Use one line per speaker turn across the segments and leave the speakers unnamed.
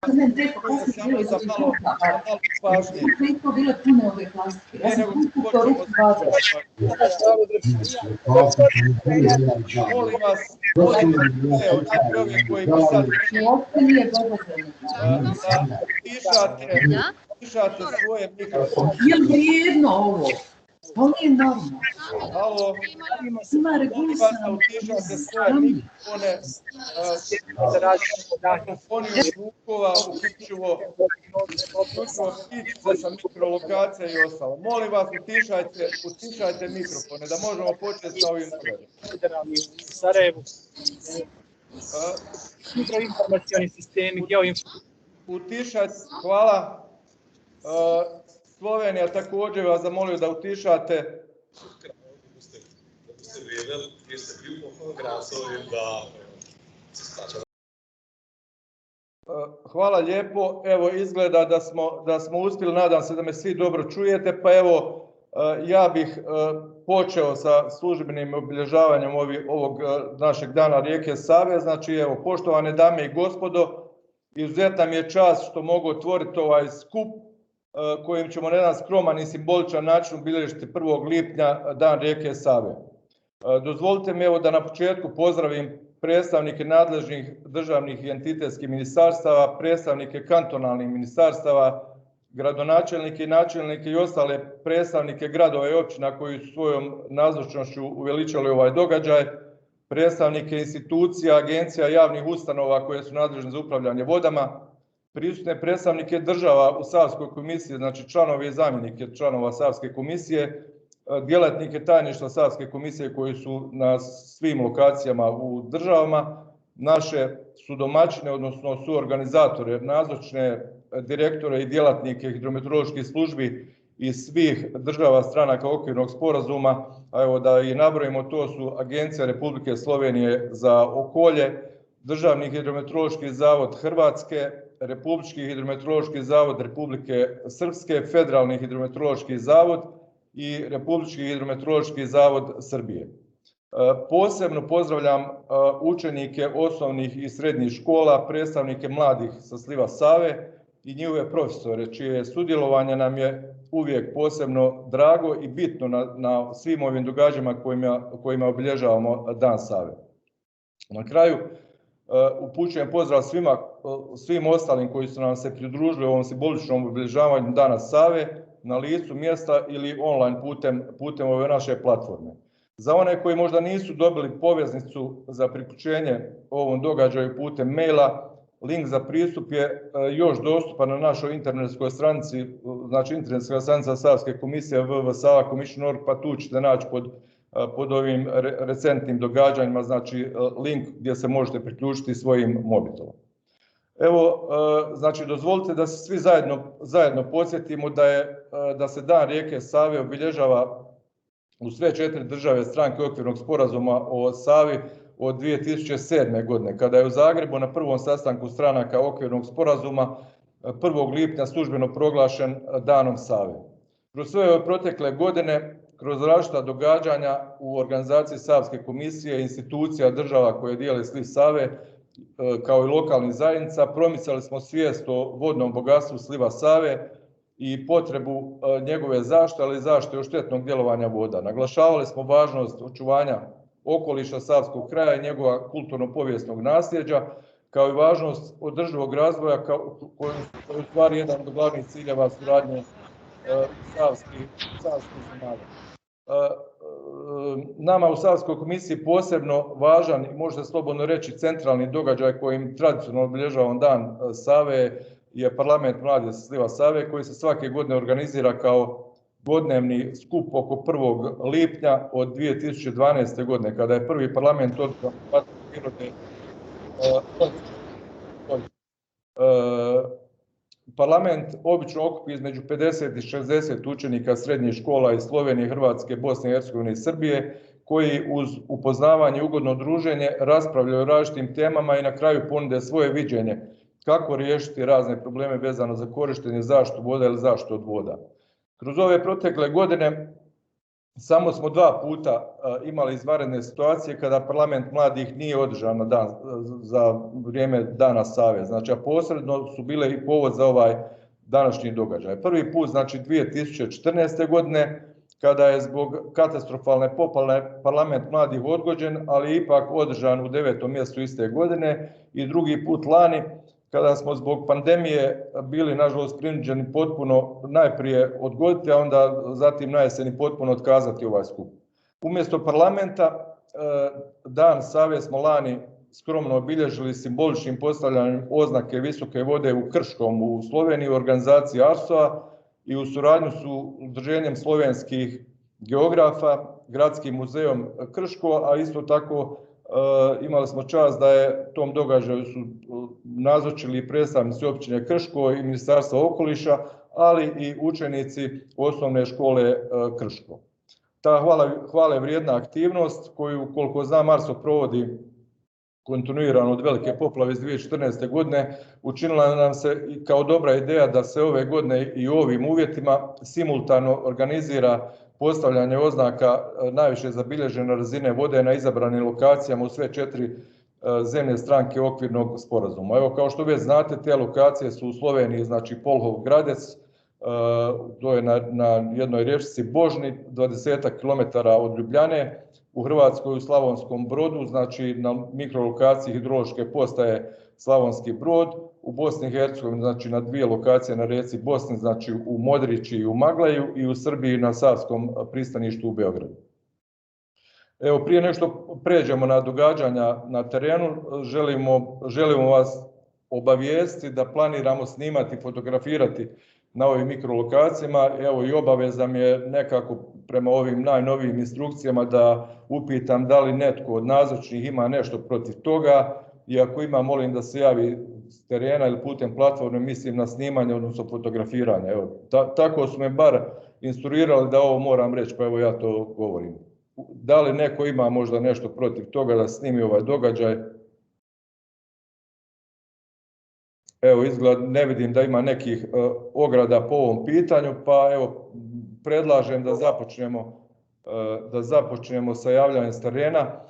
samo za malo pažnje.
To bile pune ove plastike. Ja sam to ruku bazala.
Molim vas, najprije ovi koji bi sad
Uopće nije bezazleno.
utišate svoje mikrofone.
Je li vrijedno ovo? To nije normalno.
Halo,
Ima regulisano.
utišate svoje mikrofone, kakofoniju zvukova, uključivo ptičice sa mikrolokacija i ostalo. Molim vas, utišajte mikrofone, da možemo početi sa ovim događajem.
U Sarajevu. Informacioni sistemi,
utišajte, hvala. Slovenija također vas zamolio da utišate. Hvala lijepo. Evo, izgleda da smo uspjeli, nadam se da me svi dobro čujete, pa evo, ja bih počeo sa službenim obilježavanjem ovog našeg dana rijeke Save. Znači, evo, poštovane dame i gospodo, izuzetna mi je čast što mogu otvoriti ovaj skup kojim ćemo na jedan skroman i simboličan način obilježiti 1. lipnja dan rijeke Save. Dozvolite mi evo da na početku pozdravim predstavnike nadležnih državnih i entitetskih ministarstava, predstavnike kantonalnih ministarstava, gradonačelnike i načelnike i ostale predstavnike gradova i općina koji su svojom nazočnošću uveličali ovaj događaj, predstavnike institucija, agencija, javnih ustanova koje su nadležne za upravljanje vodama, prisutne predstavnike država u Savskoj komisiji, znači članove i zamjenike članova Savske komisije, djelatnike tajništva Savske komisije koji su na svim lokacijama u državama, naše sudomaćine, odnosno suorganizatore, nazočne direktore i djelatnike hidrometeoroloških službi iz svih država stranaka okvirnog sporazuma, a evo da i nabrojimo, to su Agencija Republike Slovenije za okolje, Državni hidrometeorološki zavod Hrvatske, Republički hidrometeorološki zavod Republike Srpske, Federalni hidrometeorološki zavod i Republički hidrometeorološki zavod Srbije. Posebno pozdravljam učenike osnovnih i srednjih škola, predstavnike mladih sa sliva Save i njihove profesore, čije sudjelovanje nam je uvijek posebno drago i bitno na svim ovim događajima kojima obilježavamo Dan Save. Na kraju upućujem pozdrav svim ostalim koji su nam se pridružili u ovom simboličnom obilježavanju Dana Save na licu mjesta ili online putem ove naše platforme. Za one koji možda nisu dobili poveznicu za priključenje ovom događaju putem maila, link za pristup je još dostupan na našoj internetskoj stranici, znači internetska stranica Savske komisije www.sava.commission.org, pa tu ćete naći pod ovim recentnim događanjima, znači link gdje se možete priključiti svojim mobitelom. Evo, znači dozvolite da se svi zajedno podsjetimo da se Dan rijeke Save obilježava u sve 4 države stranke okvirnog sporazuma o Savi od 2007. godine, kada je u Zagrebu na prvom sastanku stranaka okvirnog sporazuma 1. lipnja službeno proglašen Danom Save. Kroz sve ove protekle godine, kroz različita događanja u organizaciji Savske komisije, institucija država koje dijele sliv Save, kao i lokalnih zajednica, promicali smo svijest o vodnom bogatstvu sliva Save i potrebu njegove zaštite, ali i zaštite od štetnog djelovanja voda. Naglašavali smo važnost očuvanja okoliša Savskog kraja i njegova kulturno-povijesnog nasljeđa, kao i važnost održivog razvoja koji je u stvari jedan od glavnih ciljeva suradnje savskih zemalja. Nama u Savskoj komisiji posebno važan i možda slobodno reći centralni događaj kojim tradicionalno obilježavan Dan Save je Parlament mladih sa sliva Save, koji se svake godine organizira kao dvodnevni skup oko 1. lipnja od 2012. godine, kada je prvi parlament održan u Parku prirode. Parlament obično okupi između 50 i 60 učenika srednjih škola iz Slovenije, Hrvatske, Bosne i Hercegovine i Srbije, koji uz upoznavanje i ugodno druženje raspravljaju o različitim temama i na kraju ponude svoje viđenje kako riješiti razne probleme vezano za korištenje, zaštitu voda ili zaštitu od voda. Kroz ove protekle godine Samo smo 2 puta imali izvanredne situacije kada parlament mladih nije održan na dan, za vrijeme Dana Save. Znači, a posredno su bile i povod za ovaj današnji događaj. Prvi put, znači 2014. godine, kada je zbog katastrofalne poplave parlament mladih odgođen, ali ipak održan u 9. mjesecu iste godine, i drugi put lani, kada smo zbog pandemije bili, nažalost, prinuđeni potpuno najprije odgoditi, a onda zatim na jeseni potpuno otkazati ovaj skup. Umjesto parlamenta, Dan Save smo lani skromno obilježili simboličnim postavljanjem oznake visoke vode u Krškom u Sloveniji u organizaciji ARSO-a i u suradnju s Udruženjem slovenskih geografa, Gradskim muzejom Krško, a isto tako imali smo čast da je tom događaju su nazočili predstavnici općine Krško i Ministarstva okoliša, ali i učenici osnovne škole Krško. Ta hvale vrijedna aktivnost koju, koliko znam, ARSO provodi kontinuirano od velike poplave iz 2014. godine, učinila nam se i kao dobra ideja da se ove godine i u ovim uvjetima simultano organizira postavljanje oznaka najviše zabilježene razine vode na izabranim lokacijama u sve 4 zemlje stranke okvirnog sporazuma. Evo, kao što već znate, te lokacije su u Sloveniji, znači Polhov Gradec, to je na jednoj rječici Božni, 20 km od Ljubljane, u Hrvatskoj u Slavonskom Brodu, znači na mikrolokaciji hidrološke postaje Slavonski Brod, u Bosni i Hercegovini, znači na 2 lokacije na rijeci Bosni, znači u Modrići i u Maglaju, i u Srbiji na Savskom pristaništu u Beogradu. Evo, prije nešto pređemo na događanja na terenu, želimo vas obavijestiti da planiramo snimati, fotografirati na ovim mikrolokacijama. Evo, i obaveza mi je nekako prema ovim najnovijim instrukcijama da upitam da li netko od nazočnih ima nešto protiv toga, i ako ima, molim da se javi s terena ili putem platforme, mislim na snimanje, odnosno fotografiranje. Evo, tako su me bar instruirali da ovo moram reći, pa evo ja to govorim. Da li neko ima možda nešto protiv toga da snimi ovaj događaj? Evo, izgled, ne vidim da ima nekih ograda po ovom pitanju, pa evo, predlažem da započnemo sa javljanjem s terena.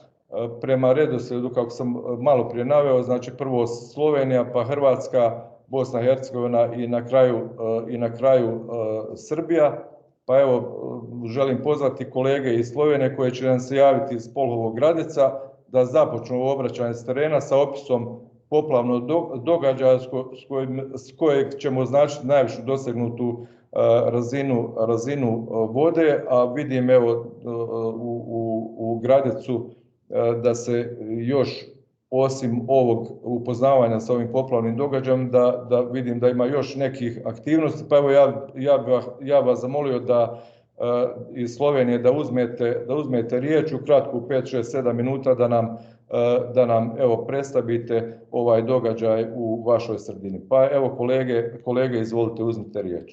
Prema redoslijedu, kako sam malo prije naveo, znači prvo Slovenija, pa Hrvatska, Bosna i Hercegovina i na kraju Srbija. Pa evo, želim pozvati kolege iz Slovenije koje će nam se javiti iz Polhovog Gradeca da započnu obraćanje s terena sa opisom poplavnog događaja s kojeg ćemo označiti najvišu dosegnutu razinu vode, a vidim evo u Gradecu da se još osim ovog upoznavanja sa ovim poplavnim događajem, da vidim da ima još nekih aktivnosti. Pa evo, ja vas zamolio da iz Slovenije da uzmete riječ u kratku 5, 6, 7 minuta da nam evo predstavite ovaj događaj u vašoj sredini. Pa evo, kolege, izvolite, uzmite riječ.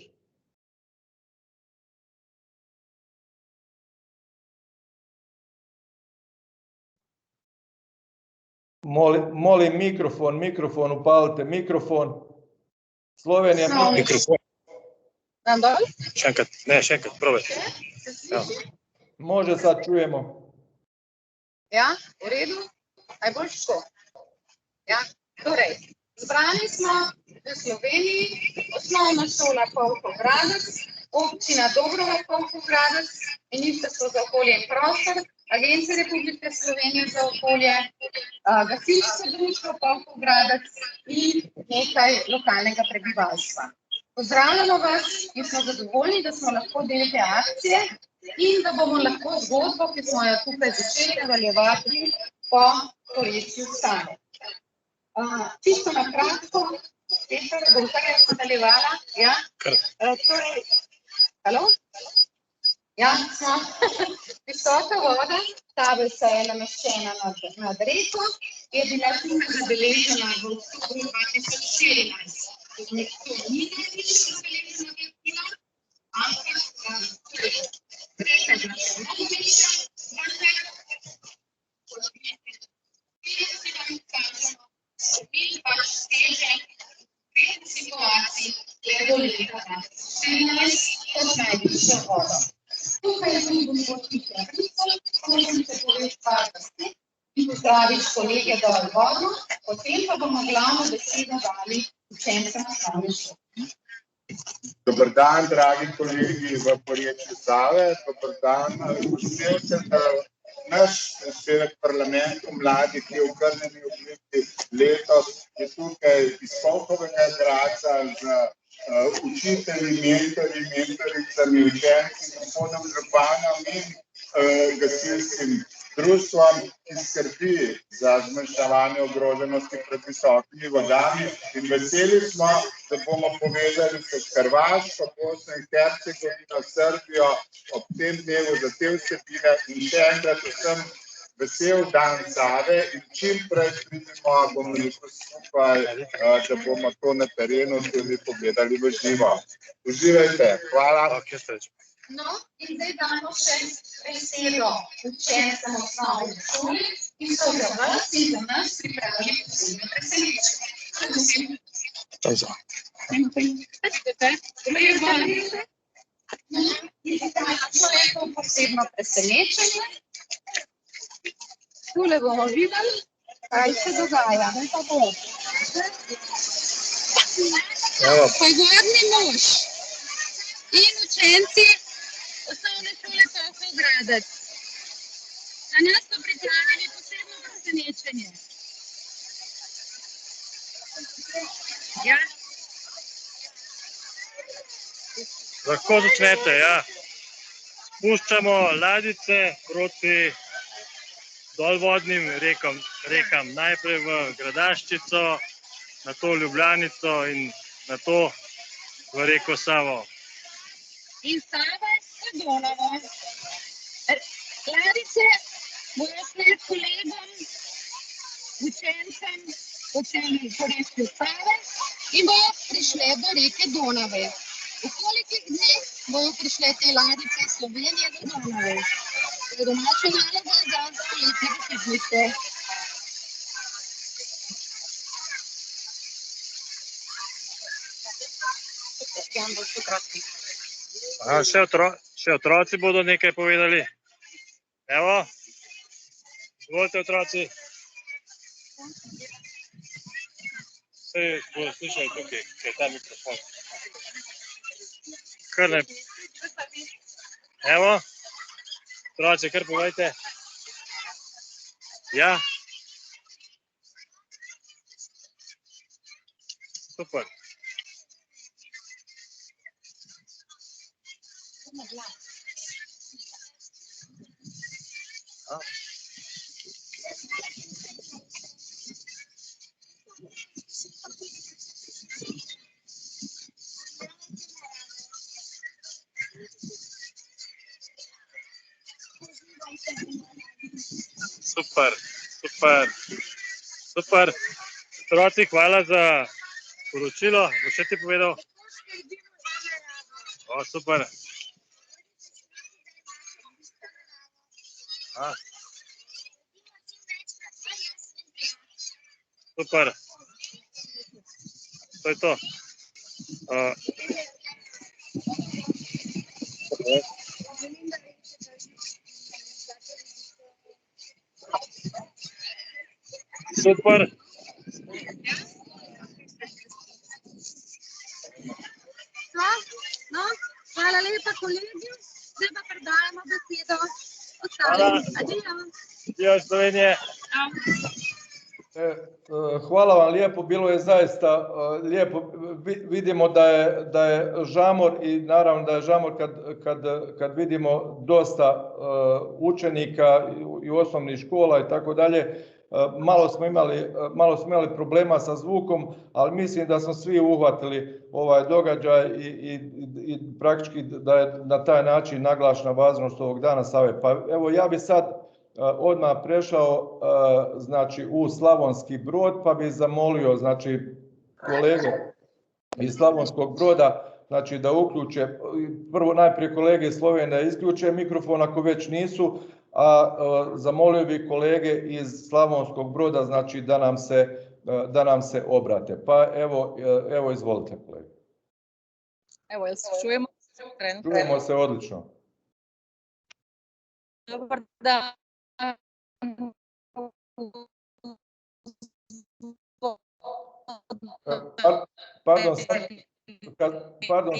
Molim mikrofon, upalite mikrofon. Slovenija,
mikrofon. Še enkrat, probaj.
Može, sad čujemo.
Ja, v redu? Najbolj ško. Ja, torej, zbrani smo v Sloveniji, osnovna šola Polhov Gradec, občina Dobrova Polhov Gradec, Ministrstvo za okolje in prostor, Agencija Republike Slovenije za okolje, gasilsko društvo Polhov Gradec in nekaj lokalnega prebivalstva. Pozdravljamo vas in smo zadovoljni, da smo lahko del te akcije in da bomo lahko zgodbo, ki smo jo tukaj začeli nadaljevati po korekciju stane. Čisto na kratko, Peter, bom kar jaz nadaljevala. Ja? Torej, halo? Ja, smo. Visoka voda, tablica je nameščena nad reko, je bila tukaj zabeležena v oktobru 2014. Nekdo ni najvišja zabeležena bila, ampak reka je bila še najvišja, vendar si vam kažemo, in pač teže situacij glede leta 2014 kot najvišjo vodo. Tukaj je tudi mogoče črnica, prosim te poveš par besed in pozdraviš kolege dol vodno, potem pa bomo glavno besedo dali učencem osnovne šole.
Dober dan, dragi kolegi v porečju Save. Dober dan. Vesel sem, da naš sesevek parlamentu mladih, ki je v okrnjeni obliki letos, je tukaj iz Polhovega Gradca z učitelji, mentoricami, učenci, gospodom županom in gasilskim društvom, ki skrbi za zmanjševanje ogroženosti pred visokimi vodami, in veseli smo, da bomo povezali s Hrvaško, Bosno in Hercegovino, Srbijo ob tem dnevu za te vsebine in še enkrat vsem vesel dan Save in čim prej pridemo, bomo rekel skupaj, da bomo to na terenu tudi pogledali v živo. Uživajte, hvala.
No, in zdaj damo še besedo učencem osnovne šole, ki so za vas in za nas pripravili posebno presenečenje. Kakšno je to posebno presenečenje? Tule bomo videli, kaj se dogaja. Pogodni mož in učenci osnovne šole Polhov Gradec. Za nas so pripravili posebno presenečenje. Ja?
Lahko začnete, ja. Spuščamo ladjice proti dolvodnim rekam. Najprej v Gradaščico, nato Ljubljanico in nato v reko Savo.
In Sava v Donavo. Ladjice bojo sled kolegom, učencem, počeli porečju Save in bojo prišle do reke Donave. V kolikih dneh bojo prišle te ladjice iz Slovenije do Donave? To je domača naloga za poletne počitnice.
Še otroci bodo nekaj povedali. Evo, izvolite otroci. Sej bodo slišali tukaj, kaj je ta mikrofon. Kar ne. Evo, otroci, kar povejte. Ja. Super. Super. Otroci, hvala za poročilo. Bo še ti povedal? O, super. Super. To je to. Super.
No, hvala lepa kolegi, zdaj pa predajamo besedo
Hvala. Adijo Slovenije.
Hvala vam lijepo, bilo je zaista lijepo, vidimo da je žamor i naravno da je žamor kad vidimo dosta učenika i osnovnih škola i tako dalje. Malo smo imali problema sa zvukom, ali mislim da smo svi uhvatili ovaj događaj i praktički da je na taj način naglašena važnost ovog dana Save. Pa evo ja bi sad odmah prešao znači u Slavonski Brod, pa bi zamolio znači kolege iz Slavonskog Broda znači da uključe, prvo najprije kolege iz Slovenije da isključe mikrofon ako već nisu, a zamolio bi kolege iz Slavonskog Broda znači da nam se obrate. Pa evo izvolite kolege.
Evo, jel se čujemo?
Čujemo se odlično.
Dobar dan.
Pardon, pardon.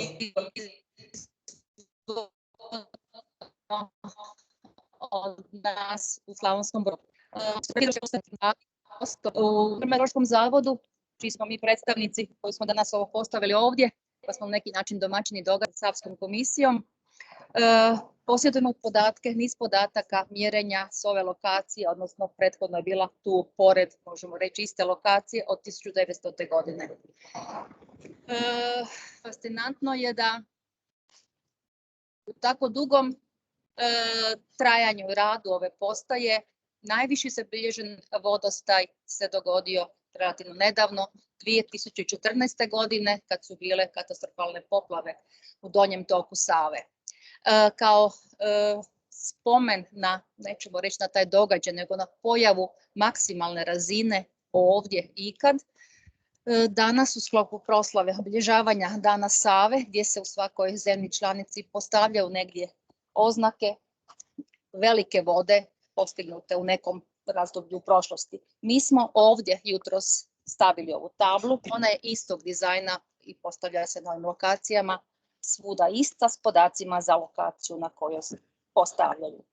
Od nas u Slavonskom Brodu. U Meteorološkom zavodu, čiji smo mi predstavnici koji smo danas ovo postavili ovdje, pa smo na neki način domaćini događaja s Savskom komisijom, posjedujemo podatke, niz podataka mjerenja s ove lokacije, odnosno prethodno je bila tu pored, možemo reći, iste lokacije od 1900. godine. Fascinantno je da u tako dugom trajanju i radu ove postaje najviši se bilježen vodostaj se dogodio relativno nedavno, 2014. godine, kad su bile katastrofalne poplave u donjem toku Save. Kao spomen na, nećemo reći na taj događaj, nego na pojavu maksimalne razine ovdje ikad, danas u sklopu proslave obilježavanja Dana Save, gdje se u svakoj zemlji članici postavljaju negdje oznake velike vode postignute u nekom razdoblju u prošlosti. Mi smo ovdje jutros stavili ovu tablu, ona je istog dizajna i postavlja se na ovim lokacijama, svuda ista s podacima za lokaciju na kojoj se postavljaju.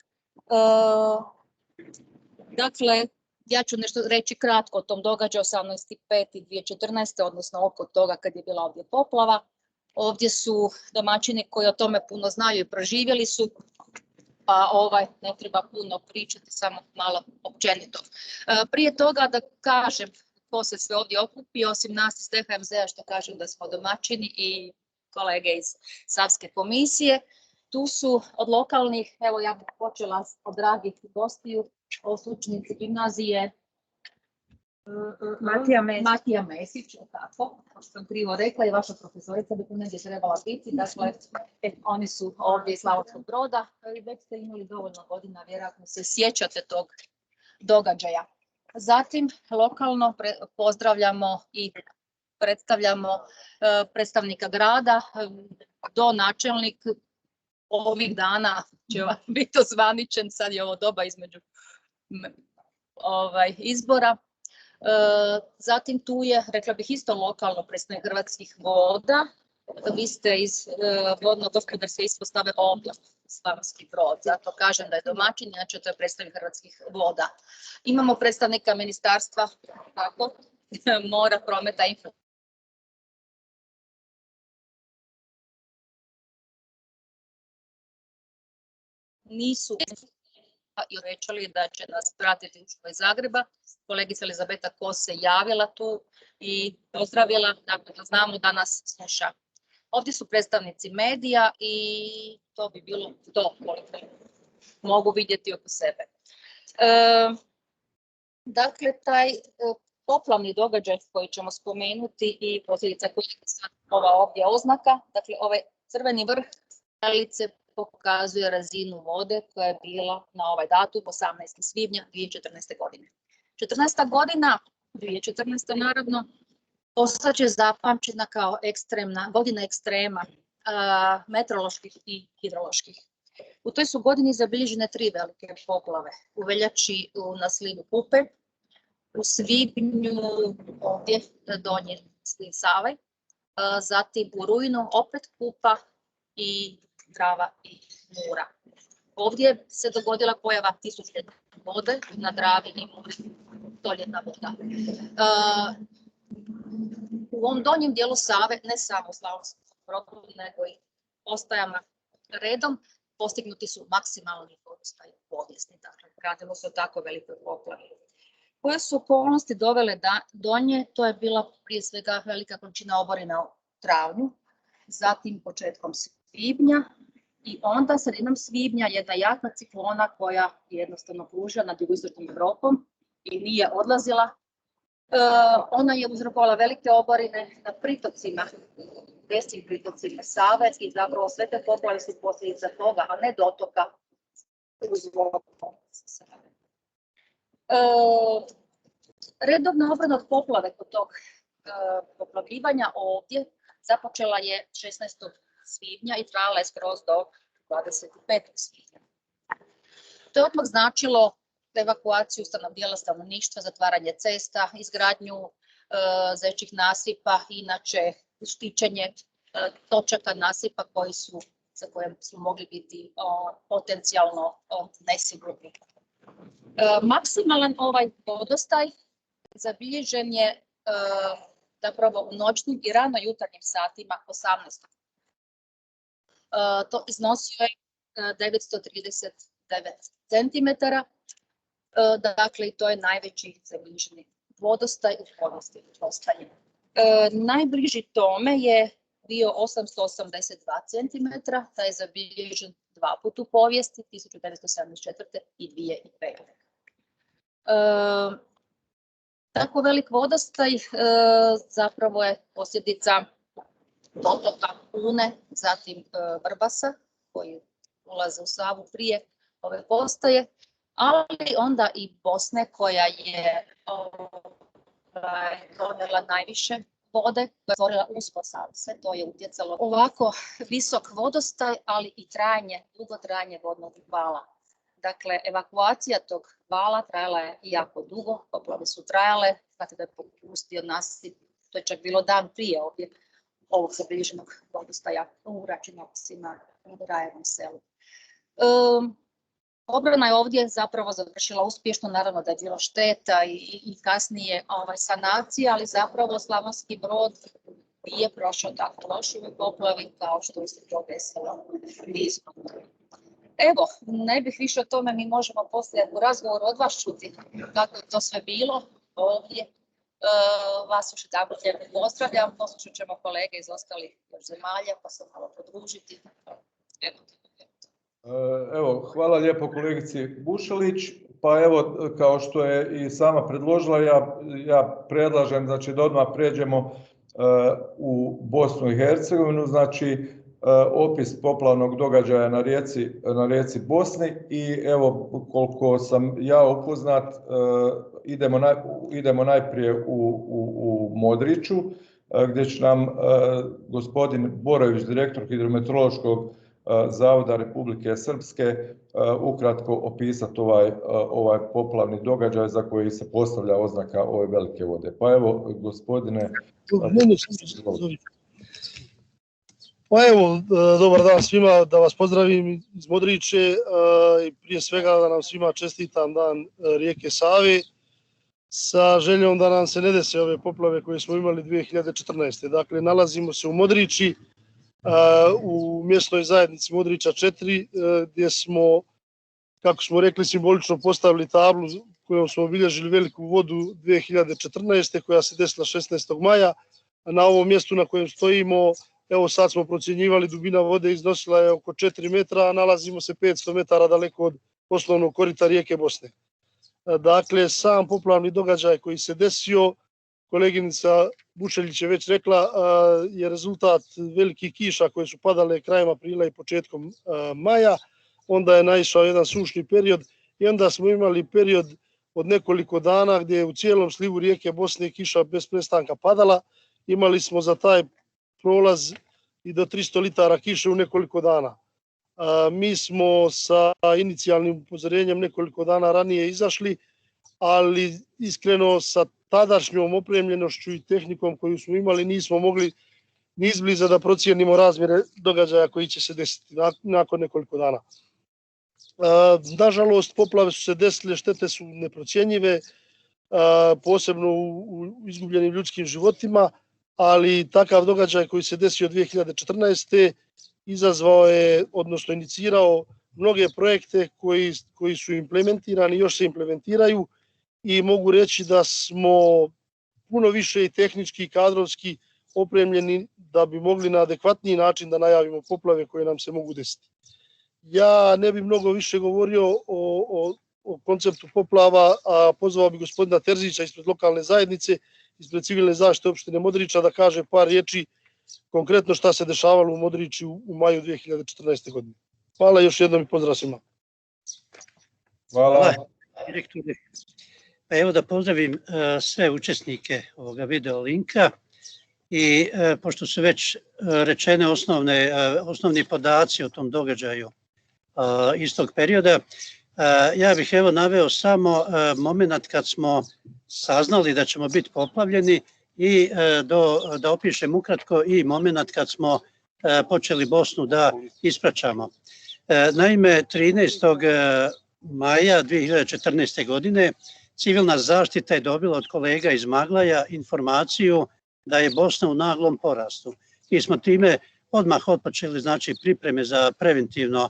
Dakle, ja ću nešto reći kratko o tom događaju 18.5.2014. odnosno oko toga kad je bila ovdje poplava. Ovdje su domaćini koji o tome puno znaju i proživjeli su, pa ne treba puno pričati, samo malo općenito. Prije toga da kažem ko se sve ovdje okupio, osim nas iz THMZ-a, što kažem da smo domaćini, i kolege iz Savske komisije. Tu su od lokalnih, evo ja bih počela od dragih gostiju, od učenici gimnazije Matija Mesić, tako, što sam krivo rekla, i vaša profesorica bi tu negdje trebala biti, dakle, oni su ovdje iz Slavonskog Broda, ali već ste imali dovoljno godina, vjerojatno se sjećate tog događaja. Zatim, lokalno pozdravljamo i predstavljamo predstavnika grada, donačelnik ovih dana će vam biti ozvaničen, sad je ovo doba između izbora. Zatim tu je, rekla bih, isto lokalno predstavnik Hrvatskih voda. Vi ste iz vodno-gospodarske ispostave ovdje, Slavonski Brod, zato kažem da je domaćin, inače to je predstavnik Hrvatskih voda. Imamo predstavnika ministarstva, tako, mora, prometa, infrastrukture. Nisu i rečali da će nas pratiti iz Zagreba. Kolegica Elizabeta Kos se javila tu i pozdravila, dakle da znamo da nas sluša. Ovdje su predstavnici medija i to bi bilo to koliko mogu vidjeti oko sebe. Dakle, taj poplavni događaj koji ćemo spomenuti i posljedica koji je ova ovdje oznaka, dakle ovaj crveni vrh strelice pokazuje razinu vode koja je bila na ovaj datum 18. svibnja 2014. godine. 14. godina, 2014. naravno, ostaće zapamćena kao godina ekstrema meteoroloških i hidroloških. U toj su godini zabilježene 3 velike poplave. U veljači na slivu Kupe, u svibnju ovdje donji sliv Save, zatim u rujnu opet Kupa i Drava i Mura. Ovdje se dogodila pojava tisućljetne vode na Dravi i Muri, stoljetna voda. U ovom donjem dijelu Save, ne samo u Slavonskom Brodu, nego i postajama redom, postignuti su maksimalni vodostaj povijesni. Dakle, radilo se o tako velikoj poplavi. Koje su okolnosti dovele do nje? To je bila prije svega velika količina oborina u travnju, zatim početkom svibnja i onda sredinom svibnja jedna jaka ciklona koja je jednostavno kružila nad jugoistočnom Europom i nije odlazila. Ona je uzrokovala velike oborine na pritocima, desnim pritocima Save i zapravo sve te poplave su posljedica toga, a ne dotoka uz vodu Save. Redovna obrana od poplave kod tog poplavljivanja ovdje započela je 16. svibnja i trajala je skroz do 25. svibnja. To je odmah značilo evakuaciju dijela stanovništva, zatvaranje cesta, izgradnju zečjih nasipa, inače štićenje točaka nasipa za koje su mogli biti potencijalno nesigurni. Maksimalan ovaj vodostaj zabilježen je zapravo u noćnim i rano jutarnjim satima 18. To iznosio je 939 cm, dakle to je najveći zabilježeni vodostaj u povijesti postaje. Najbliži tome je bio 882 cm, taj je zabilježen 2 puta u povijesti, 1974. i 2005. Tako velik vodostaj zapravo je posljedica potoka Une, zatim Vrbasa, koji ulaze u Savu prije ove postaje, ali onda i Bosne koja je donijela najviše vode, koja je stvorila uspod Save. Sve to je utjecalo ovako visok vodostaj, ali i dugo trajanje vodnog vala. Dakle, evakuacija tog vala trajala je jako dugo, poplave su trajale, znate da je popustio nasip, to je čak bilo dan prije ovog zabilježenog vodostaja u Račinovcima u Rajevom selu. Obrana je ovdje zapravo završila uspješno, naravno da je bilo šteta i kasnije sanacija, ali zapravo Slavonski Brod nije prošao tako loše u poplavi kao što se to desilo nizu. Evo, ne bih više o tome, mi možemo poslije u razgovoru od vas čuti kako je to sve bilo ovdje. Vas još jedanput lijepo pozdravljam, poslušat ćemo kolege iz ostalih zemalja pa se malo podružiti.
Evo, hvala lijepo kolegici Bušelić. Pa evo, kao što je i sama predložila, ja predlažem znači, da odmah pređemo u Bosnu i Hercegovinu, znači opis poplavnog događaja na rijeci Bosni i evo koliko sam ja upoznat, idemo najprije u Modriću gdje će nam gospodin Borović, direktor Hidrometeorološkog Zavoda Republike Srpske, ukratko opisati ovaj poplavni događaj za koji se postavlja oznaka ove velike vode. Pa evo, gospodine...
Pa evo, dobar dan svima, da vas pozdravim iz Modriće i prije svega da nam svima čestitam dan rijeke Save sa željom da nam se ne dese ove poplave koje smo imali 2014. Dakle, nalazimo se u Modrići, u mjesnoj zajednici Modrića 4, gdje smo, kako smo rekli, simbolično postavili tablu kojom smo obilježili veliku vodu 2014. koja se desila 16. maja. Na ovom mjestu na kojem stojimo, evo sad smo procjenjivali, dubina vode iznosila je oko 4 metra, a nalazimo se 500 metara daleko od osnovnog korita rijeke Bosne. Dakle, sam poplavni događaj koji se desio, koleginica Bušelić je već rekla, je rezultat velikih kiša koje su padale krajem aprila i početkom maja. Onda je naišao jedan sušni period i onda smo imali period od nekoliko dana gdje je u cijelom slivu rijeke Bosne kiša bez prestanka padala. Imali smo za taj prolaz i do 300 litara kiše u nekoliko dana. Mi smo sa inicijalnim upozorenjem nekoliko dana ranije izašli, ali iskreno sa tadašnjom opremljenošću i tehnikom koju smo imali nismo mogli ni izbliza da procijenimo razmjere događaja koji će se desiti nakon nekoliko dana. Nažalost, poplave su se desile, štete su neprocjenjive, posebno u izgubljenim ljudskim životima, ali takav događaj koji se desio 2014. izazvao je, odnosno inicirao mnoge projekte koji su implementirani, još se implementiraju i mogu reći da smo puno više i tehnički i kadrovski opremljeni da bi mogli na adekvatniji način da najavimo poplave koje nam se mogu desiti. Ja ne bih mnogo više govorio o konceptu poplava, a pozvao bih gospodina Terzića ispred lokalne zajednice, ispred civilne zaštite opštine Modrića da kaže par riječi konkretno šta se dešavalo u Modriću u maju 2014. godine. Hvala još jednom i pozdrav svima.
Hvala.
Direktore. Pa evo da pozdravim sve učesnike ovoga video linka i pošto su već rečene osnovni podaci o tom događaju iz tog perioda, Ja bih evo naveo samo moment kad smo saznali da ćemo biti poplavljeni i da opišem ukratko i moment kad smo počeli Bosnu da ispraćamo. Naime, 13. maja 2014. godine civilna zaštita je dobila od kolega iz Maglaja informaciju da je Bosna u naglom porastu. Mi smo time odmah otpočeli znači pripreme za preventivno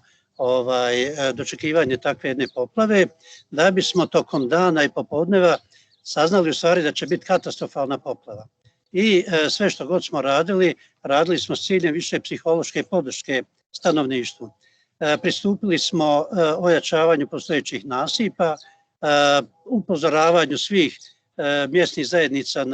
dočekivanje takve jedne poplave, da bismo tokom dana i popodneva saznali u stvari da će biti katastrofalna poplava. I sve što god smo radili, radili smo s ciljem više psihološke podrške stanovništvu. Pristupili smo ojačavanju postojećih nasipa, upozoravanju svih mjesnih zajednica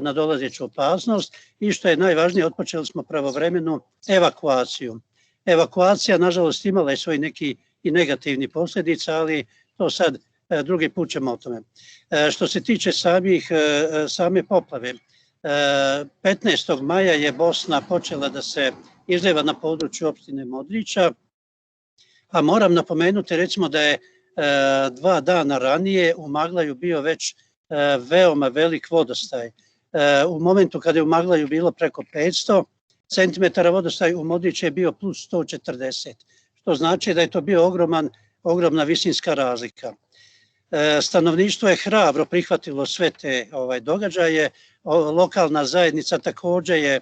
na dolazeću opasnost i što je najvažnije, otpočeli smo pravovremenu evakuaciju. Evakuacija, nažalost, imala je svoj neki i negativni posljedica, ali to sad drugi put ćemo o tome. Što se tiče same poplave, 15. maja je Bosna počela da se izljeva na području opštine Modrića, a moram napomenuti recimo da je 2 dana ranije u Maglaju bio već veoma velik vodostaj. U momentu kada je u Maglaju bilo preko 500 centimetara, vodostaj u Modriću je bio plus 140, što znači da je to bio ogromna visinska razlika. Stanovništvo je hrabro prihvatilo sve te događaje, lokalna zajednica također je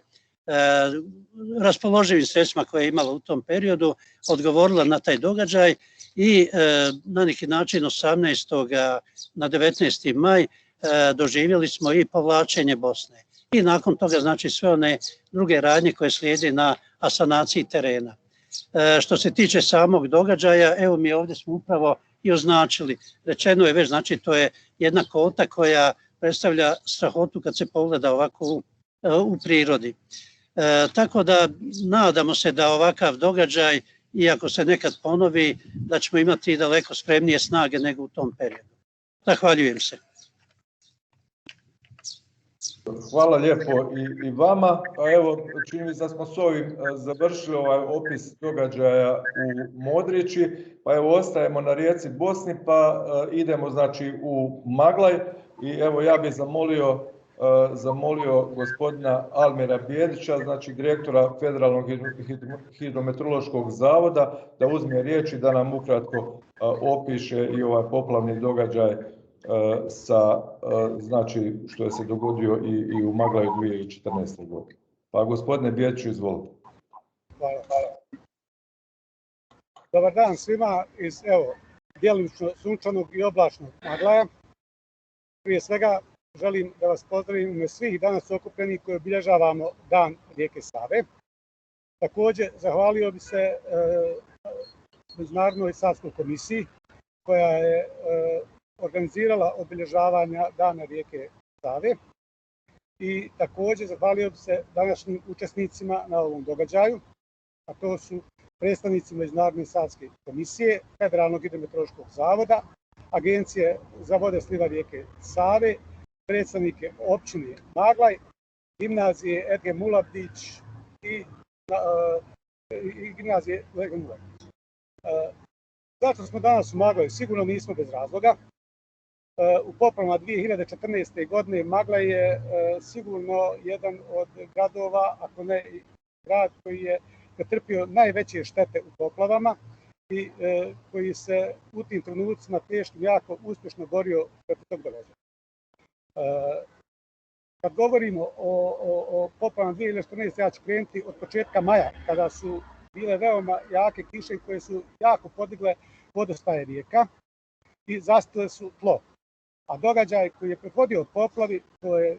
raspoloživim sredstvima koje je imala u tom periodu odgovorila na taj događaj i na neki način 18. na 19. maj doživjeli smo i povlačenje Bosne. I nakon toga znači sve one druge radnje koje slijede na asanaciji terena. Što se tiče samog događaja, evo mi ovdje smo upravo i označili, rečeno je već, znači to je jedna kota koja predstavlja strahotu kad se pogleda ovako u prirodi. Tako da nadamo se da ovakav događaj, iako se nekad ponovi, da ćemo imati daleko spremnije snage nego u tom periodu. Zahvaljujem se.
Hvala lijepo i vama. A evo, čini mi se da smo s ovim završili ovaj opis događaja u Modrići, pa evo ostajemo na rijeci Bosni, pa idemo znači u Maglaj i evo ja bih zamolio gospodina Almira Bijedića, znači direktora Federalnog hidrometeorološkog zavoda, da uzme riječ i da nam ukratko opiše i ovaj poplavni događaj znači što je se dogodio i u Maglaju 2014. godine. Pa gospodine Bijediću, izvolite.
Hvala. Dobar dan svima iz djelomično sunčanog i oblačnog Maglaja. Prije svega želim da vas pozdravim u ime svih danas okupljenih koji obilježavamo Dan rijeke Save. Također zahvalio bi se Međunarodnoj Savskoj komisiji koja je organizirala obilježavanja Dana rijeke Save i također zahvalio bi se današnjim učesnicima na ovom događaju, a to su predstavnici Međunarodne Savske komisije, Federalnog hidrometeorološkog zavoda, Agencije za vode sliva rijeke Save, predstavnike općine Maglaj, gimnazije Edge Mulabdić i gimnazije Edge Mulabdić. Zašto smo danas u Maglaju? Sigurno nismo bez razloga. U poplavama 2014. godine Maglaj je sigurno jedan od gradova, ako ne i grad koji je pretrpio najveće štete u poplavama i koji se u tim trenucima teškim jako uspješno borio protiv tog događaja. Kad govorimo o poplavama 2014. ja ću krenuti od početka maja, kada su bile veoma jake kiše koje su jako podigle vodostaje rijeka i zastile su tlo. A događaj koji je prethodio poplavi, to je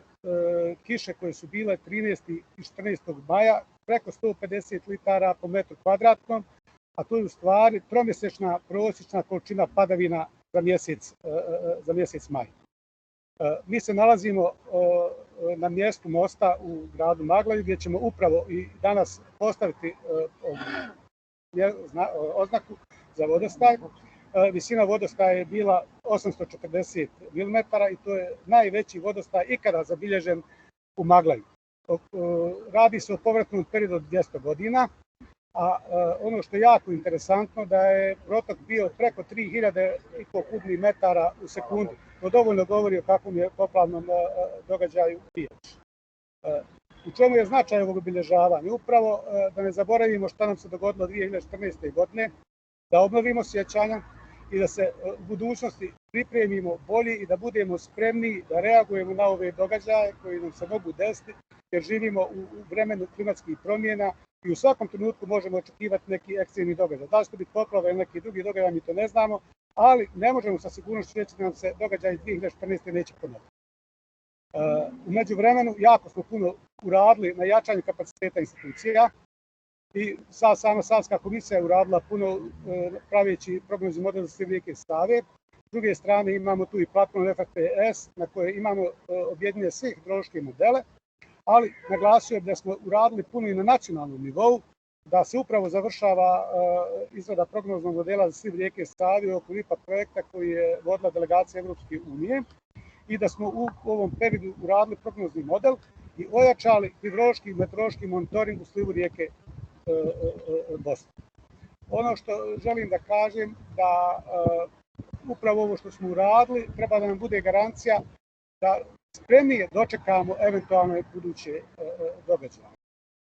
kiše koje su bile 13. i 14. maja, preko 150 litara po metru kvadratnom, a to je u stvari tromjesečna prosječna količina padavina za mjesec maj. Mi se nalazimo na mjestu mosta u gradu Maglaju gdje ćemo upravo i danas postaviti oznaku za vodostaj. Visina vodostaja je bila 840 mm i to je najveći vodostaj ikada zabilježen u Maglaju. Radi se o povratnom periodu od 200 godina a ono što je jako interesantno da je protok bio preko 3000,5 kubnih metara u sekundi. To dovoljno govori o kakvom je poplavnom događaju riječ. U čemu je značaj ovog obilježavanja? Upravo da ne zaboravimo šta nam se dogodilo 2014. godine, da obnovimo sjećanja i da se u budućnosti pripremimo bolje i da budemo spremni da reagujemo na ove događaje koji nam se mogu desiti, jer živimo u vremenu klimatskih promjena i u svakom trenutku možemo očekivati neki ekstremni događaj. Da li će biti poplava ili neki drugi događaj, mi to ne znamo, ali ne možemo sa sigurnošću reći da nam se događaj 2014. neće ponoviti. U međuvremenu jako smo puno uradili na jačanju kapaciteta institucija i sama Savska komisija je uradila puno praveći prognozni model za sliv rijeke Save. S druge strane imamo tu i platformu FFPS na kojoj imamo objedinjene sve hidrološke modele, ali naglasio je da smo uradili puno i na nacionalnom nivou, da se upravo završava izrada prognoznog modela za sliv rijeke Save u okviru IPA projekta koji je vodila delegacija Evropske unije i da smo u ovom periodu uradili prognozni model i ojačali hidrološki i meteorološki monitoring u slivu rijeke Bosne. Ono što želim da kažem da upravo ovo što smo uradili treba da nam bude garancija da spremnije dočekamo eventualne buduće događaje.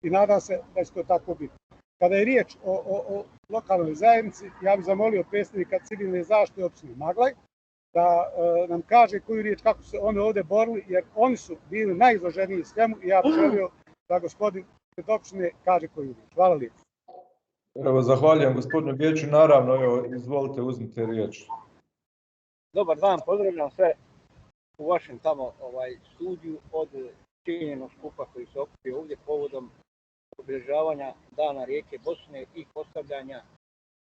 I nadam se da će to tako biti. Kada je riječ o lokalnoj zajednici, ja bih zamolio predstavnika civilne zaštite opštine Maglaj da nam kaže koju riječ kako se oni ovdje borili, jer oni su bili najizloženiji svemu i ja bih želio da gospodin opštine kaže koju riječ. Hvala lijepo.
Evo, zahvaljujem gospodinu Vijeću, naravno, evo, izvolite, uzmite riječ.
Dobar dan, pozdravljam sve u vašem tamo studiju od činjenog skupa koji se okupio ovdje povodom obilježavanja Dana rijeke Bosne i postavljanja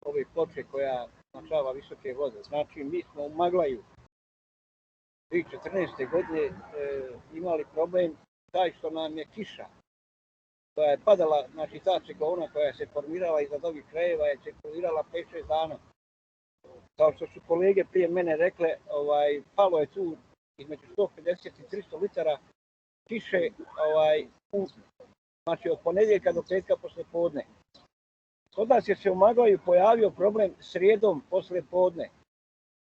ove ploče koja označava visoke vode. Znači, mi smo u Maglaju 2014. godine imali problem taj što nam je kiša koja je padala, znači ta ciklona koja se formirala iznad ovih krajeva je cirkulirala 5-6 dana. Kao što su kolege prije mene rekle, palo je tu između 150 i 300 litara kiše znači od ponedjeljka do petka posle podne. Kod nas je se u Maglaju pojavio problem srijedom posle podne.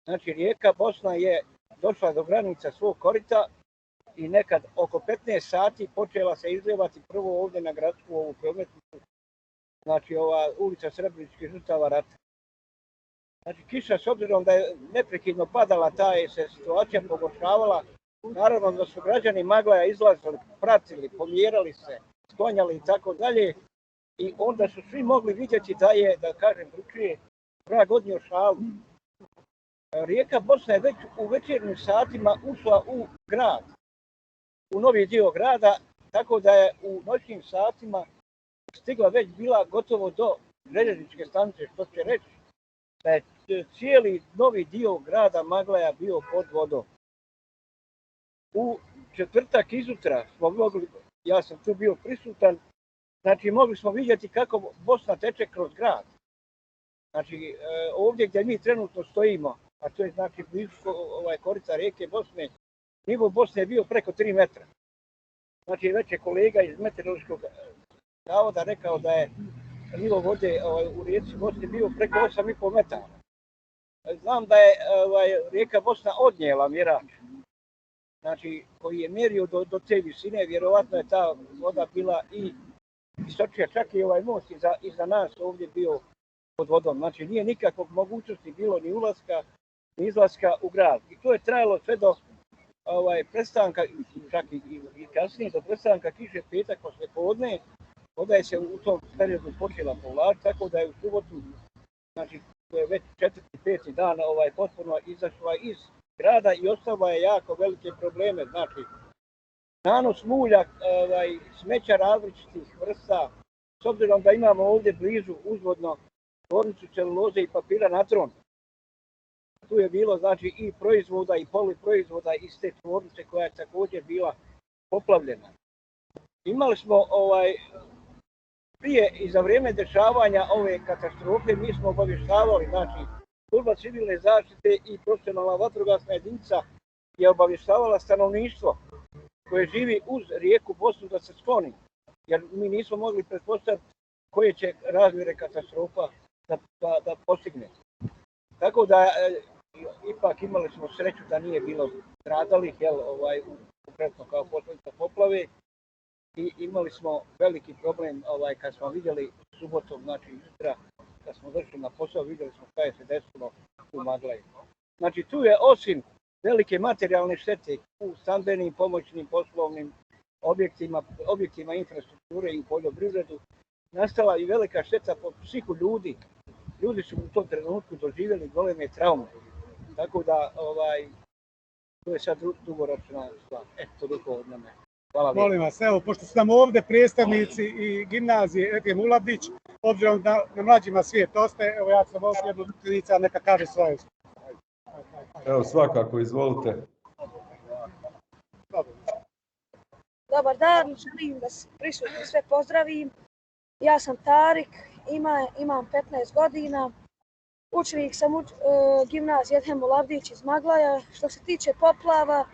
Znači rijeka Bosna je došla do granica svog korita i nekad oko 15 sati počela se izljevati prvo ovdje na gradsku ovu prometnicu, znači ova ulica Srebreničkih žrtava rata. Znači kiša, s obzirom da je neprekidno padala, ta je se situacija pogoršavala. Naravno da su građani Maglaja izlazili, pratili, pomjerali se, sklonjali i tako dalje. I onda su svi mogli vidjeti da je, da kažem drugčije, vrag odnio šalu. Rijeka Bosna je već u večernjim satima ušla u grad, u novi dio grada, tako da je u noćnim satima stigla već bila gotovo do željezničke stanice, što će reći da je cijeli novi dio grada Maglaja bio pod vodom. U četvrtak izutra smo mogli, ja sam tu bio prisutan, znači mogli smo vidjeti kako Bosna teče kroz grad. Znači ovdje gdje mi trenutno stojimo, a to je znači blizu korita rijeke Bosne, nivo Bosne je bio preko 3 metra. Znači već je kolega iz meteorološkog zavoda rekao da je nivo vode u rijeci Bosne bio preko 8,5 metara. Znam da je rijeka Bosna odnijela mjerač, znači koji je mjerio do te visine, vjerovatno je ta voda bila i visočija, čak i ovaj most iza nas ovdje bio pod vodom. Znači nije nikakvog mogućnosti bilo ni ulaska, ni izlaska u grad. I to je trajalo sve do prestanka, čak i kasnije, do prestanka kiše petak posle podne. Voda je se u tom periodu počela povlačiti, tako da je u subotu, znači to je već 4. 5. dan, potpuno izašla iz grada i ostavila je jako velike probleme. Znači, nanos mulja, smeća različitih vrsta, s obzirom da imamo ovdje blizu uzvodno tvornicu celuloze i papira Natron. Tu je bilo znači i proizvoda i poluproizvoda iz te tvornice koja je također bila poplavljena. Imali smo prije i za vrijeme dešavanja ove katastrofe mi smo obavještavali, znači služba civilne zaštite i profesionalna vatrogasna jedinica je obavještavala stanovništvo koje živi uz rijeku Bosnu da se skloni, jer mi nismo mogli pretpostaviti koje će razmjere katastrofa da postigne. Tako da ipak imali smo sreću da nije bilo stradalih, konkretno kao posljedica poplave, i imali smo veliki problem kad smo vidjeli subotom, znači jutra, kad smo došli na posao, vidjeli smo šta je se desilo u Maglaji. Znači tu je osim velike materijalne štete u stambenim, pomoćnim, poslovnim objektima infrastrukture i poljoprivredu, nastala i velika šteta po psihu ljudi. Ljudi su u tom trenutku doživjeli goleme traume. Tako da, to je sad dugoročna stvar. Toliko od mene. Hvala lijepo.
Molim vas, evo, pošto su nam ovdje predstavnici i gimnazije Efim Ulavdić, obzirom da na mlađima svijet ostaje, evo ja sam ovdje jednu učenica, neka kaže svoje.
Evo, svakako, izvolite.
Dobar dan, želim da se prisutni sve pozdravim. Ja sam Tarik, imam 15 godina, učenik sam gimnazije Efim Ulavdić iz Maglaja. Što se tiče poplava,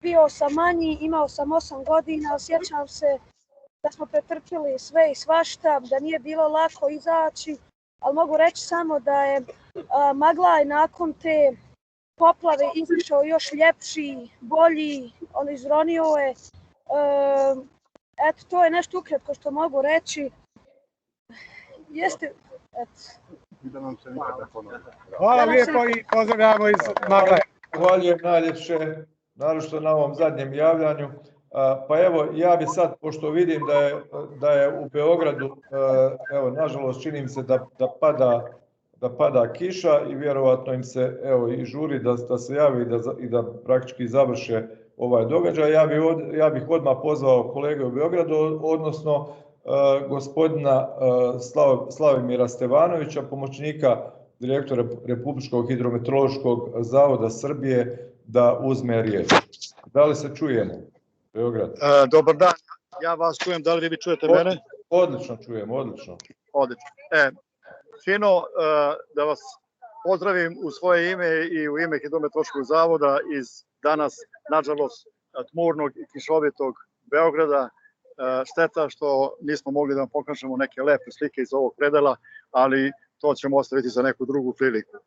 bio sam manji, imao sam 8 godina, sjećam se da smo pretrpjeli sve i svašta, da nije bilo lako izaći, ali mogu reći samo da je Maglaj nakon te poplave izašao još ljepši, bolji, on izronio je. Eto, to je nešto ukratko što mogu reći. Jeste,
Hvala lijepo i pozdravljamo iz Maglaja.
Hvaljujem najljepše, naročito na ovom zadnjem javljanju. Pa evo, ja bi sad, pošto vidim da je u Beogradu, evo, nažalost, čini mi se da pada kiša i vjerovatno im se, evo, i žuri da se javi i da praktički završe ovaj događaj. Ja bih odmah pozvao kolege u Beogradu, odnosno gospodina Slavimira Stevanovića, pomoćnika direktora Republičkog hidrometeorološkog zavoda Srbije, da uzme riječ. Da li se čujemo? Beograd.
Dobar dan, ja vas čujem, da li vi čujete mene?
Odlično čujem, odlično.
Odlično. Fino da vas pozdravim u svoje ime i u ime Hidrometeorološkog zavoda iz danas, nažalost, tmurnog i kišovitog Beograda. Šteta što nismo mogli da vam pokažemo neke lepe slike iz ovog predela, ali to ćemo ostaviti za neku drugu priliku.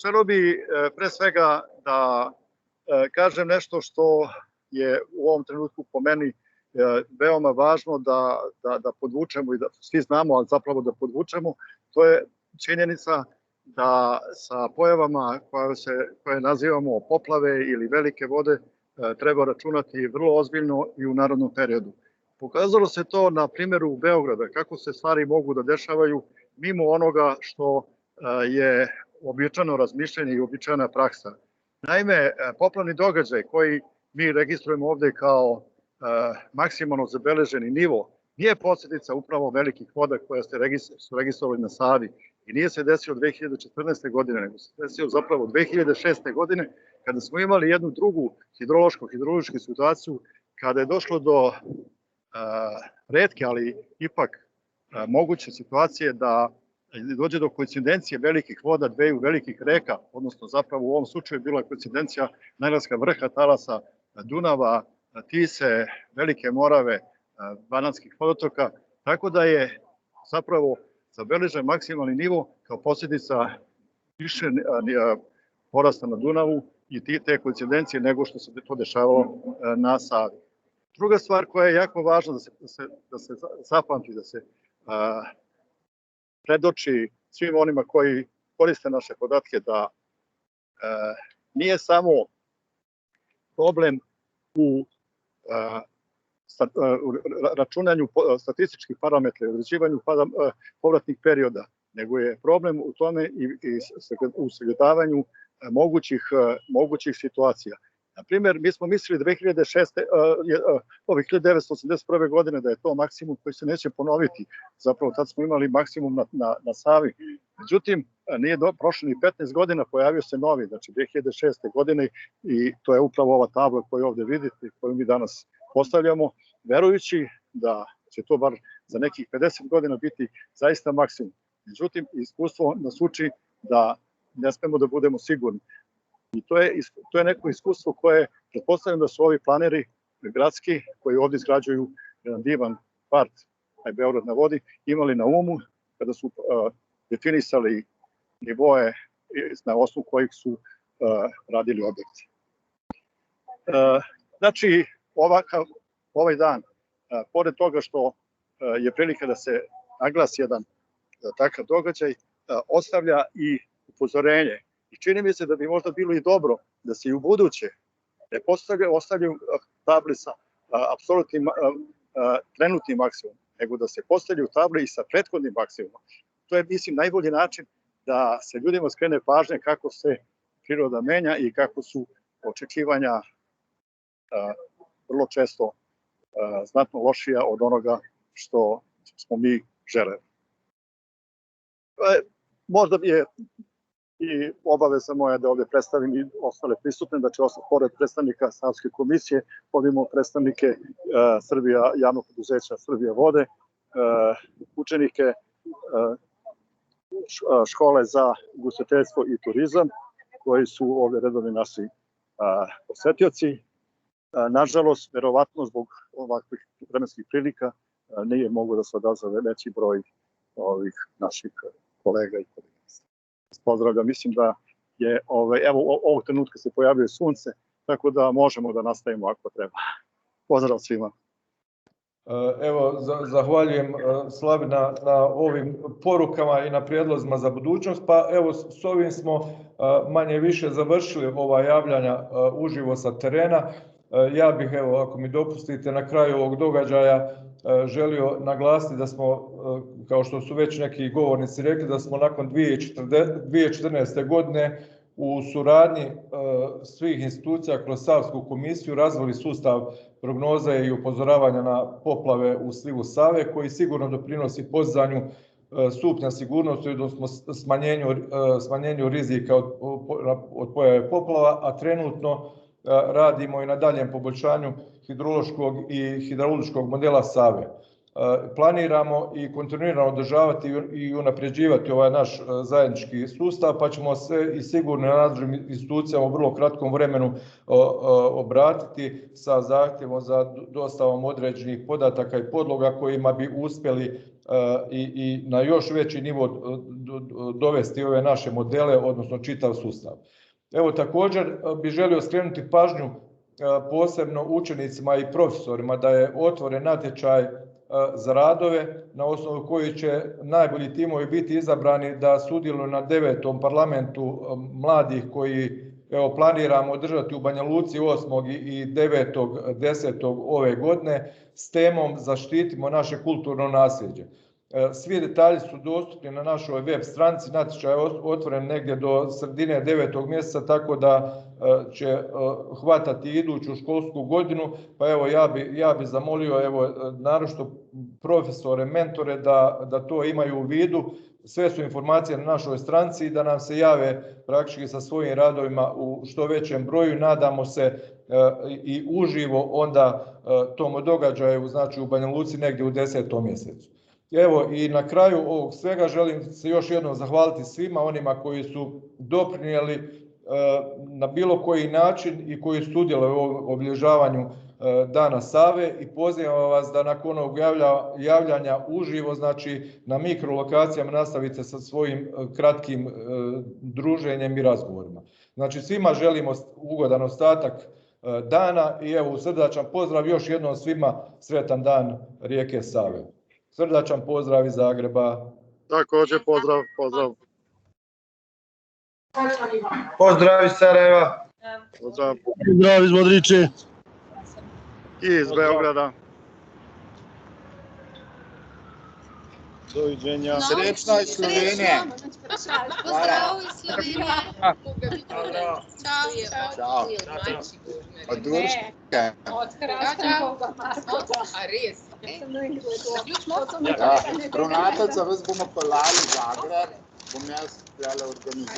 Želeo bi pre svega da kažem nešto što je u ovom trenutku po meni veoma važno da podvučemo i da svi znamo, ali zapravo da podvučemo. To je činjenica da sa pojavama koje nazivamo poplave ili velike vode treba računati vrlo ozbiljno i u narednom periodu. Pokazalo se to na primjeru Beograda, kako se stvari mogu da dešavaju mimo onoga što je uobičajeno razmišljanje i uobičajena praksa. Naime, poplavni događaj koji mi registrujemo ovde kao maksimalno zabeleženi nivo nije posljedica upravo velikih voda koje su registrovali na Savi i nije se desilo 2014. godine, nego se desilo zapravo 2006. godine kada smo imali jednu drugu hidrološku situaciju, kada je došlo do retke, ali ipak moguće situacije da dođe do koincidencije velikih voda dveju velikih reka, odnosno zapravo u ovom slučaju bila je koincidencija najlaska vrha talasa Dunava, Tise, Velike Morave, Banatskih vodotoka, tako da je zapravo zabeležen maksimalni nivo kao posljedica više porasta na Dunavu i te koincidencije nego što se to dešavalo na Savi. Druga stvar koja je jako važna da se zapamti, da se predoči svim onima koji koriste naše podatke, da nije samo problem u računanju statističkih parametra i određivanju povratnih perioda, nego je problem u tome i u sagledavanju mogućih situacija. Na primjer, mi smo mislili 1981. godine da je to maksimum koji se neće ponoviti. Zapravo tad smo imali maksimum na Savi. Međutim, nije prošlo ni 15 godina, pojavio se novi, znači 2006. godine, i to je upravo ova tabla koju ovde vidite, koju mi danas postavljamo, verujući da će to bar za nekih 50 godina biti zaista maksimum. Međutim, iskustvo nas uči da ne smemo da budemo sigurni. I to je neko iskustvo koje, pretpostavljam da su ovi planeri gradski, koji ovdje izgrađuju jedan divan part Beograd na vodi, imali na umu kada su definisali nivoe na osnovu kojih su radili objekti. Znači, ovaj dan, pored toga što je prilika da se naglasi jedan takav događaj, ostavlja i upozorenje. I čini mi se da bi možda bilo i dobro da se i u buduće ne ostavljaju table sa apsolutnim trenutnim maksimumom, nego da se postavljaju table i sa prethodnim maksimumom. To je, mislim, najbolji način da se ljudima skrene pažnje kako se priroda menja i kako su očekivanja vrlo često znatno lošija od onoga što smo mi želeli. Možda je i obaveza moja da ovde predstavim i ostale prisutne, da će pored predstavnika Savske komisije, ovdje imamo predstavnike javnog preduzeća Srbija vode, učenike škole za ugostiteljstvo i turizam, koji su ovde redovni naši posetioci. Nažalost, verovatno zbog ovakvih vremenskih prilika nije mogu da se odazove veći broj ovih naših kolega i kolegica. Pozdravljam, mislim da je, evo ovog trenutka se pojavljuje sunce, tako da možemo da nastavimo ako treba. Pozdrav svima.
Evo, zahvaljujem Slavi na ovim porukama i na prijedlozima za budućnost. Pa evo, s ovim smo manje više završili ova javljanja uživo sa terena. Ja bih, evo, ako mi dopustite, na kraju ovog događaja želio naglasiti da smo, kao što su već neki govornici rekli, da smo nakon 2014. godine u suradnji svih institucija kroz Savsku komisiju razvili sustav prognoze i upozoravanja na poplave u slivu Save, koji sigurno doprinosi podizanju stupnja sigurnosti, odnosno smanjenju rizika od pojave poplava, a trenutno radimo i na daljem poboljšanju hidrološkog i hidrauličkog modela Save. Planiramo i kontinuirano održavati i unapređivati ovaj naš zajednički sustav, pa ćemo se i sigurno nadležnim institucijama u vrlo kratkom vremenu obratiti sa zahtjevom za dostavom određenih podataka i podloga kojima bi uspjeli i na još veći nivo dovesti ove naše modele, odnosno čitav sustav. Evo, također bih želio skrenuti pažnju posebno učenicima i profesorima da je otvoren natječaj za radove na osnovu koji će najbolji timovi biti izabrani da sudjeluju na 9. parlamentu mladih koji, evo, planiramo održati u Banja Luci 8. i 9.10. ove godine s temom Zaštitimo naše kulturno nasljeđe. Svi detalji su dostupni na našoj web stranici, natječaj je otvoren negdje do sredine 9. mjeseca, tako da će hvatati iduću školsku godinu, pa evo ja bi zamolio, evo, naročito profesore, mentore da to imaju u vidu. Sve su informacije na našoj stranici i da nam se jave praktički sa svojim radovima u što većem broju. Nadamo se i uživo onda tom događaju, znači u Banja Luci negdje u 10. mjesecu. Evo, i na kraju ovog svega želim se još jednom zahvaliti svima onima koji su doprinijeli na bilo koji način i koji sudjeluju u obilježavanju Dana Save, i pozivam vas da nakon ovog javljanja uživo, znači na mikrolokacijama, nastavite sa svojim kratkim druženjem i razgovorima. Znači, svima želimo ugodan ostatak dana i evo, srdačan pozdrav još jednom svima, sretan dan rijeke Save. Srdačan pozdrav iz Zagreba.
Također pozdrav.
Pozdrav iz Sarajeva.
Pozdrav
iz Modriče.
I iz Beograda.
Doviđenja. Srećna iz Slovenije.
Pozdrav iz Slovenije.
Ćao. Od Urške.
Od Hrvatskega. A res?
Ja, Ronataca, vas bomo pelali v Zagreb, bom jaz organiziral.